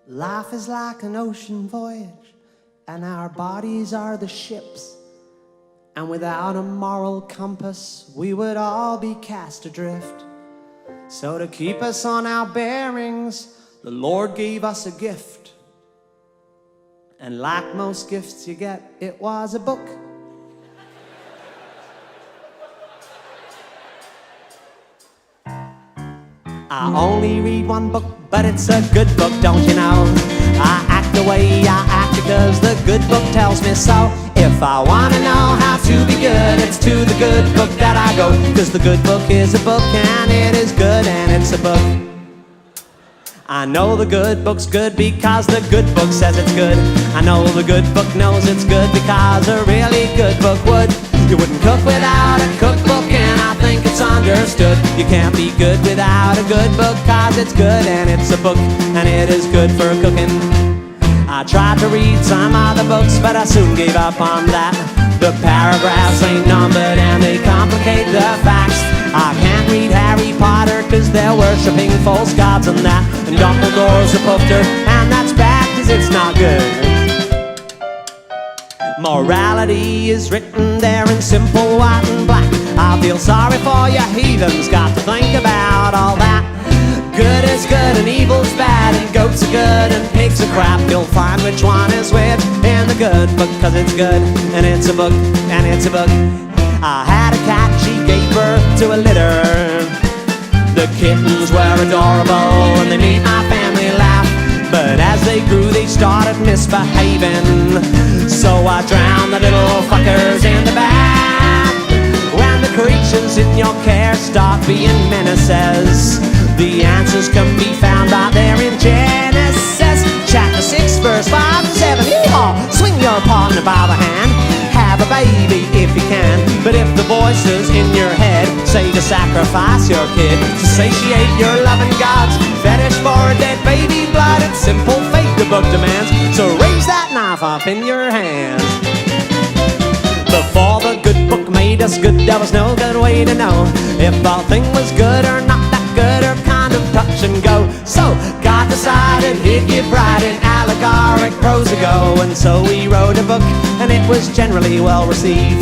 Life is like an ocean voyage, and our bodies are the ships. And without a moral compass, we would all be cast adrift. So to keep us on our bearings, the Lord gave us a gift. And like most gifts you get, it was a book. I only read one book, but it's a good book, don't you know? I act the way I act because the good book tells me so. If I want to know how to be good, it's to the good book that I go. Cause the good book is a book, and it is good, and it's a book. I know the good book's good because the good book says it's good. I know the good book knows it's good because a really good book would. You wouldn't cook without a cookbook, and I think it's understood. You can't be good without a good book, cause it's good and it's a book, and it is good for cooking. I tried to read some other books, but I soon gave up on that. The paragraphs ain't numbered and they complicate the facts. I can't read Harry Potter cause they're worshipping false gods and that. And Dumbledore's a poofter, and that's bad cause it's not good. Morality is written there in simple white and black. I feel sorry for you heathens, got to think about all that. Good is good and evil's bad, and goats are good and pigs are crap. You'll find which one is which in the good book, cause it's good and it's a book, and it's a book. I had a cat, she gave birth to a litter. The kittens were adorable and they made my family laugh. But as they grew they started misbehaving, so I drowned the little fuckers in the bath. When the creatures in your care start being menaces, the answers can be found out there in Genesis. Chapter 6 verse 5 to 7. Yeehaw! Swing your partner by the hand, have a baby if you can. But if the voices in your head say to sacrifice your kid to satiate your loving God's fetish for a dead baby blood, it's simple fate the book demands. So raise that knife up in your hand. Before the good book made us good, there was no good way to know if a thing was good or not that good, or kind of touch and go. So God decided he'd give writing allegoric prose ago, and so he wrote a book, and it was generally well received.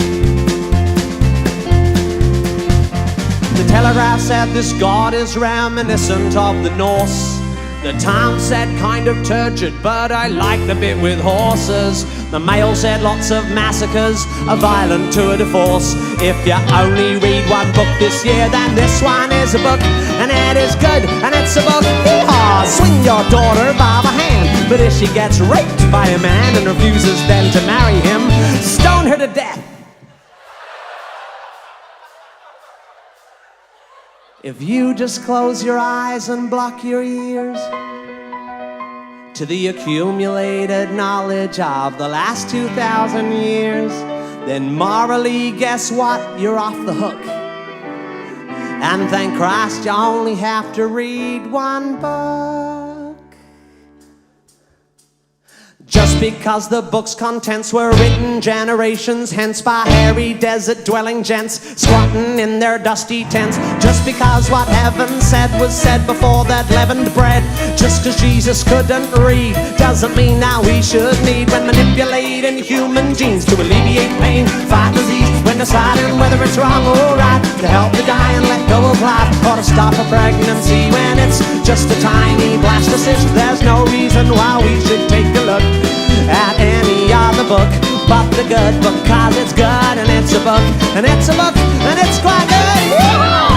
The Telegraph said this God is reminiscent of the Norse. The Town said kind of turgid, but I like the bit with horses. The Mail said lots of massacres are violent to a divorce. If you only read one book this year, then this one is a book, and it is good, and it's a book. Yeehaw! Swing your daughter by the hand, but if she gets raped by a man and refuses then to marry him, stone her to death. If you just close your eyes and block your ears to the accumulated knowledge of the last 2,000 years, then morally, guess what? You're off the hook. And thank Christ you only have to read one book. Just because the book's contents were written generations hence by hairy desert-dwelling gents squatting in their dusty tents. Just because what heaven said was said before that leavened bread. Just cause Jesus couldn't read doesn't mean now we should need when manipulating human genes to alleviate pain, fight disease, when deciding whether it's wrong or right, to help the dying let go of life, or to stop a pregnancy when it's just a tiny blastocyst. There's no reason why we should take a look at any other book but the good book, cause it's good and it's a book, and it's a book, and it's quite good. Yeah!